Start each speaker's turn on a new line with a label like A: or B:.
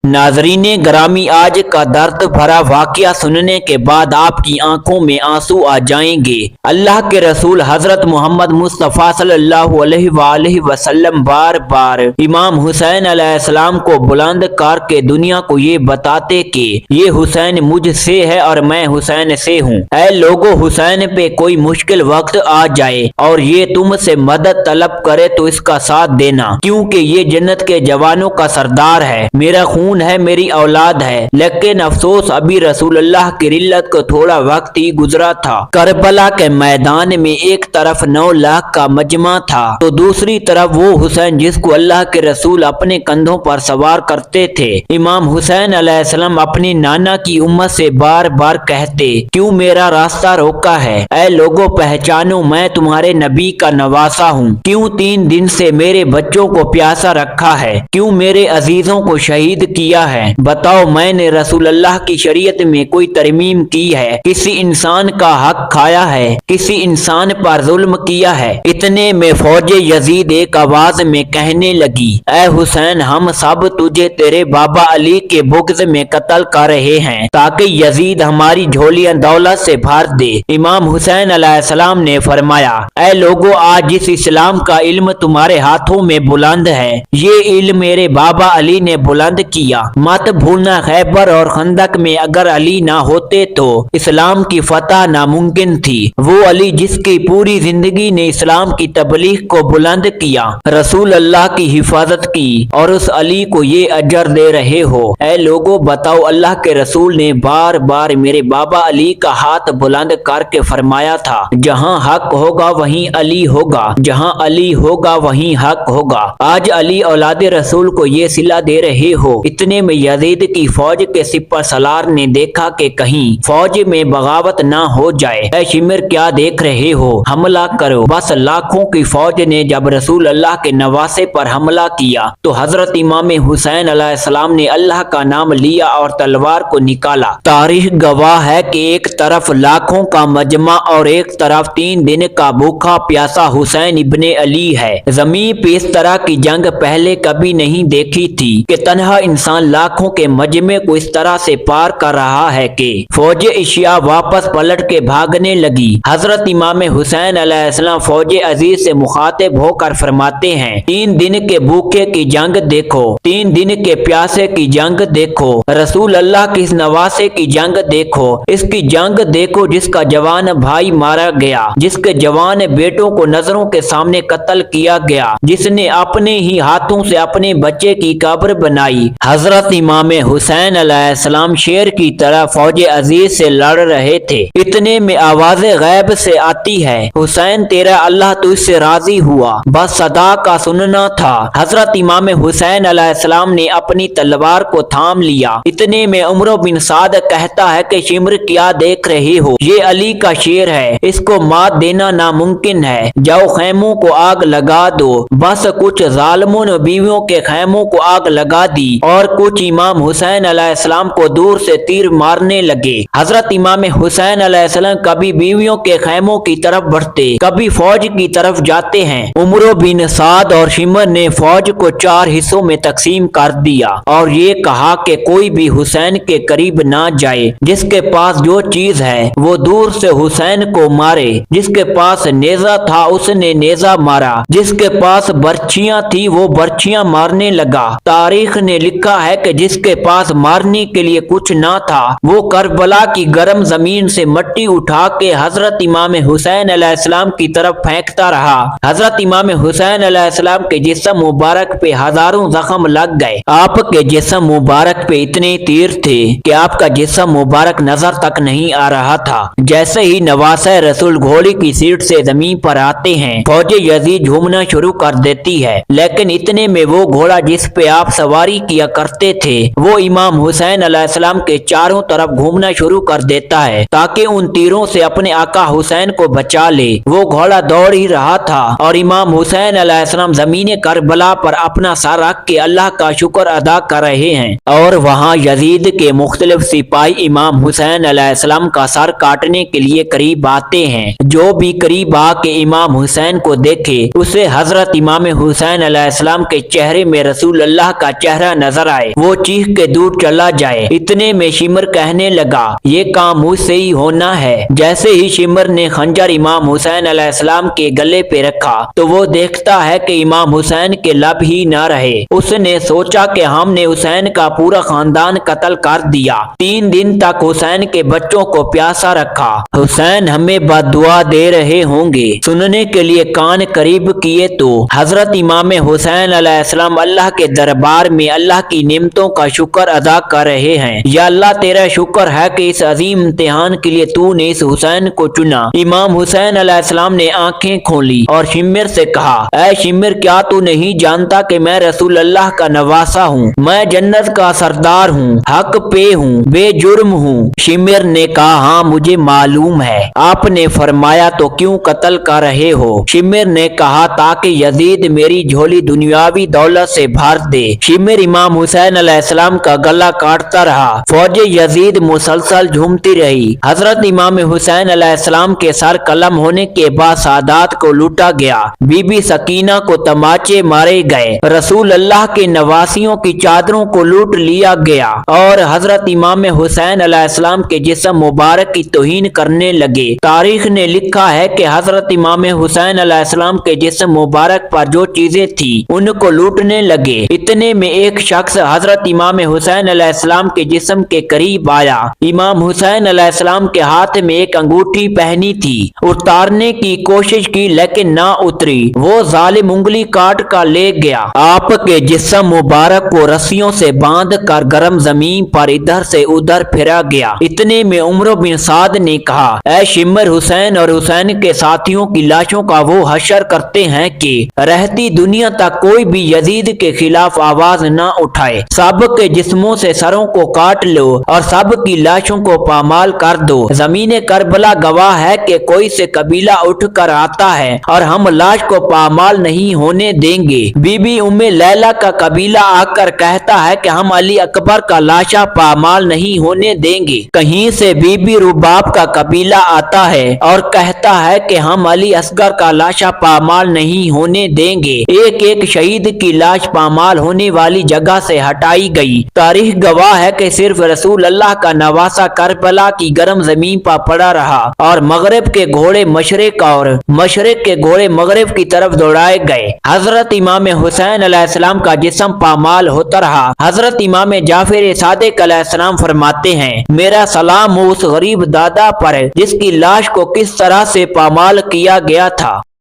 A: नाजरीन ग्रामी, आज का दर्द भरा वाकया सुनने के बाद आपकी आंखों में आंसू आ जाएंगे। अल्लाह के रसूल हजरत मोहम्मद मुस्तफ़ा सल्लल्लाहु अलैहि वसल्लम बार बार इमाम हुसैन अलैहिस्सलाम को बुलंद करके दुनिया को ये बताते कि ये हुसैन मुझसे है और मैं हुसैन से हूँ। ऐ लोगो, हुसैन पे कोई मुश्किल वक्त आ जाए और ये तुमसे मदद तलब करे तो इसका साथ देना, क्योंकि ये जन्नत के जवानों का सरदार है, मेरा खून है, मेरी औलाद है। लेकिन अफसोस अभी रसूलुल्लाह की रिल्लत को थोड़ा वक्त ही गुजरा था। करबला के मैदान में एक तरफ 9 लाख का मजमा था तो दूसरी तरफ वो हुसैन जिसको अल्लाह के रसूल अपने कंधों पर सवार करते थे। इमाम हुसैन अलैहिस्सलाम अपने नाना की उम्मत से बार बार कहते, क्यों मेरा रास्ता रोका है? ऐ लोगों, पहचानो, मैं तुम्हारे नबी का नवासा हूँ। क्यों 3 दिन से मेरे बच्चों को प्यासा रखा है? क्यों मेरे अजीजों को शहीद किया है? बताओ, मैंने रसूलुल्लाह की शरीयत में कोई तरमीम की है? किसी इंसान का हक खाया है? किसी इंसान पर जुल्म किया है? इतने में फौजे यजीद एक आवाज में कहने लगी, ऐ हुसैन, हम सब तुझे तेरे बाबा अली के बुग़्ज़ में कत्ल कर रहे हैं ताकि यजीद हमारी झोलियां दौलत से भर दे। इमाम हुसैन अलैहिस्सलाम ने फरमाया, ऐ लोगों, आज जिस इस्लाम का इल्म तुम्हारे हाथों में बुलंद है, ये इल्म मेरे बाबा अली ने बुलंद किया। मत भूलना, खैबर और खंदक में अगर अली ना होते तो इस्लाम की फतह नामुमकिन थी। वो अली जिसकी पूरी जिंदगी ने इस्लाम की तबलीग को बुलंद किया, रसूल अल्लाह की हिफाजत की, और उस अली को ये अजर दे रहे हो। ऐ लोगों, बताओ, अल्लाह के रसूल ने बार बार मेरे बाबा अली का हाथ बुलंद करके फरमाया था, जहाँ हक होगा वहीं अली होगा, जहाँ अली होगा वहीं हक होगा। आज अली औलाद रसूल को ये सिला दे रहे हो। इतने में यजीद की फौज के सिपह सलार ने देखा कि कहीं फौज में बगावत ना हो जाए। ऐ शिमर, क्या देख रहे हो? हमला करो। बस लाखों की फौज ने जब रसूल अल्लाह के नवासे पर हमला किया तो हजरत इमाम हुसैन अलैहिस्सलाम ने अल्लाह का नाम लिया और तलवार को निकाला। तारीख गवाह है कि एक तरफ लाखों का मजमा और एक तरफ 3 दिन का भूखा प्यासा हुसैन इब्ने अली है। जमीन पे इस तरह की जंग पहले कभी नहीं देखी थी कि तन्हा इंसान लाखों के मजमे को इस तरह से पार कर रहा है कि फौज एशिया वापस पलट के भागने लगी। हजरत इमाम हुसैन अलैहिस्सलाम फौज अजीज से मुखातिब होकर फरमाते हैं, 3 दिन के भूखे की जंग देखो, 3 दिन के प्यासे की जंग देखो, रसूल अल्लाह की नवासे की जंग देखो, इसकी जंग देखो जिसका जवान भाई मारा गया, जिसके जवान बेटों को नजरों के सामने कत्ल किया गया, जिसने अपने ही हाथों से अपने बच्चे की कब्र बनाई। हजरत इमाम हुसैन अलैहिस्सलाम शेर की तरह फौज अजीज से लड़ रहे थे। इतने में आवाज़ गैब से आती है, हुसैन, तेरा अल्लाह तुझसे राजी हुआ, बस सदा का सुनना था। हजरत इमाम हुसैन अलैहिस्सलाम ने अपनी तलवार को थाम लिया। इतने में उमर बिन साद कहता है कि शिमर, क्या देख रहे हो? ये अली का शेर है, इसको मात देना नामुमकिन है। जाओ, खैमों को आग लगा दो। बस कुछ जालिमों ने बीवियों के खैमों को आग लगा दी और कुछ इमाम हुसैन अलैहिस्सलाम को दूर से तीर मारने लगे। हजरत इमाम हुसैन अलैहिस्सलाम कभी बीवियों के खैमों की तरफ बढ़ते, कभी फौज की तरफ जाते हैं। उमर बिन साद और शिमर ने फौज को 4 हिस्सों में तकसीम कर दिया और ये कहा कि कोई भी हुसैन के करीब ना जाए, जिसके पास जो चीज है वो दूर से हुसैन को मारे। जिसके पास नेजा था उसने नेजा मारा, जिसके पास बर्छियां थी वो बर्छियां मारने लगा। तारीख ने लिखा है कि जिसके पास मारने के लिए कुछ ना था वो करबला की गर्म जमीन से मट्टी उठा के हजरत इमाम हुसैन अलैहिस्सलाम की तरफ फेंकता रहा। हजरत इमाम हुसैन अलैहिस्सलाम के जिस्म मुबारक पे हजारों जख्म लग गए। आपके जिस्म मुबारक पे इतने तीर थे कि आपका जिस्म मुबारक नजर तक नहीं आ रहा था। जैसे ही नवासे रसूल घोड़ी की सीट से जमीन पर आते हैं, फौज यजीद झूमना शुरू कर देती है। लेकिन इतने में वो घोड़ा जिस पे आप सवारी किया करते थे वो इमाम हुसैन अलैहिस्सलाम के चारों तरफ घूमना शुरू कर देता है ताकि उन तीरों से अपने आका हुसैन को बचा ले। वो घोड़ा दौड़ ही रहा था और इमाम हुसैन अलैहिस्सलाम ज़मीन करबला पर अपना सर रख के अल्लाह का शुक्र अदा कर रहे हैं और वहाँ यजीद के मुख्तलिफ सिपाही इमाम हुसैन अलैहिस्सलाम का सर काटने के लिए करीब आते हैं। जो भी करीब आके इमाम हुसैन को देखे उसे हजरत इमाम हुसैन अलैहिस्सलाम के चेहरे में रसूल अल्लाह का चेहरा नजर आए वो चीख के दूर चला जाए। इतने में शिमर कहने लगा, ये काम मुझसे ही होना है। जैसे ही शिमर ने खंजर इमाम हुसैन अलैहिस्सलाम के गले पे रखा तो वो देखता है कि इमाम हुसैन के लब ही न रहे। उसने सोचा कि हमने हुसैन का पूरा खानदान कत्ल कर दिया। 3 दिन तक हुसैन के बच्चों को प्यासा रखा। हुसैन हमें बद्दुआ दे रहे होंगे। सुनने के लिए कान करीब किए तो हजरत इमाम हुसैन अलैहिस्सलाम अल्लाह के दरबार में अल्लाह की नेमतों का शुक्र अदा कर रहे हैं। या अल्लाह तेरा शुक्र है कि इस अजीम इम्तिहान के लिए तूने इस हुसैन को चुना। इमाम हुसैन अलैहिस्सलाम ने आंखें खोली और शिमर से कहा, ऐ शिमर, क्या तू नहीं जानता कि मैं रसूल अल्लाह का नवासा हूँ? मैं जन्नत का सरदार हूँ, हक पे हूँ, बेजुर्म हूँ। शिमर ने कहा, हाँ मुझे मालूम है। आपने फरमाया तो क्यों कत्ल कर रहे हो? शिमर ने कहा, ताकि यजीद मेरी झोली दुनियावी दौलत से भर दे। शिमर इमाम हुसैन अलैहिस्सलाम का गला काटता रहा। फौज यजीद मुसलसल झूमती रही। हजरत इमाम हुसैन अलैहिस्सलाम के सर कलम होने के बाद सादात को लूटा गया। बीबी सकीना को तमाचे मारे गए। रसूल अल्लाह के नवासियों की चादरों को लूट लिया गया और हजरत इमाम हुसैन अलैहिस्सलाम के जिस्म मुबारक की तौहीन करने लगे। तारीख ने लिखा है कि हजरत इमाम हुसैन अलैहिस्सलाम के जिस्म मुबारक पर जो चीजें थी उनको लूटने लगे। इतने में एक शख्स हजरत इमाम हुसैन अलैहिस्सलाम के जिस्म के करीब आया। इमाम हुसैन अलैहिस्सलाम के हाथ में एक अंगूठी पहनी थी। उतारने की कोशिश की लेकिन ना उतरी। वो जालिम उंगली काट कर ले गया। आपके जिस्म मुबारक को रस्सियों से बांध कर गर्म जमीन पर इधर से उधर फिरा गया। इतने में उमर बिन साद ने कहा, ऐ शिमर, हुसैन और हुसैन के साथियों की लाशों का वो हशर करते हैं कि रहती दुनिया तक कोई भी यजीद के खिलाफ आवाज न उठाए। सब के जिस्मों से सरों को काट लो और सब की लाशों को पामाल कर दो। जमीन करबला गवाह है कि कोई से कबीला उठ कर आता है और हम लाश को पामाल नहीं होने देंगे। बीबी उम्मे लैला का कबीला आकर कहता है कि हम अली अकबर का लाशा पामाल नहीं होने देंगे। कहीं से बीबी रुबाब का कबीला आता है और कहता है कि हम अली असगर का लाशा पामाल नहीं होने देंगे। एक एक शहीद की लाश पामाल होने वाली जगह से हटाई गई। तारीख गवाह है कि सिर्फ रसूल अल्लाह का नवासा करबला की गर्म जमीन पर पड़ा रहा और मगरिब के घोड़े मशरिक और मशरिक के घोड़े मगरिब की तरफ दौड़ाए गए। हजरत इमाम हुसैन अलैहिस्सलाम का जिस्म पामाल होता रहा। हजरत इमाम जाफर सादिक अलैहिस्सलाम फरमाते हैं, मेरा सलाम हो उस गरीब दादा पर जिसकी लाश को किस तरह से पामाल किया गया था।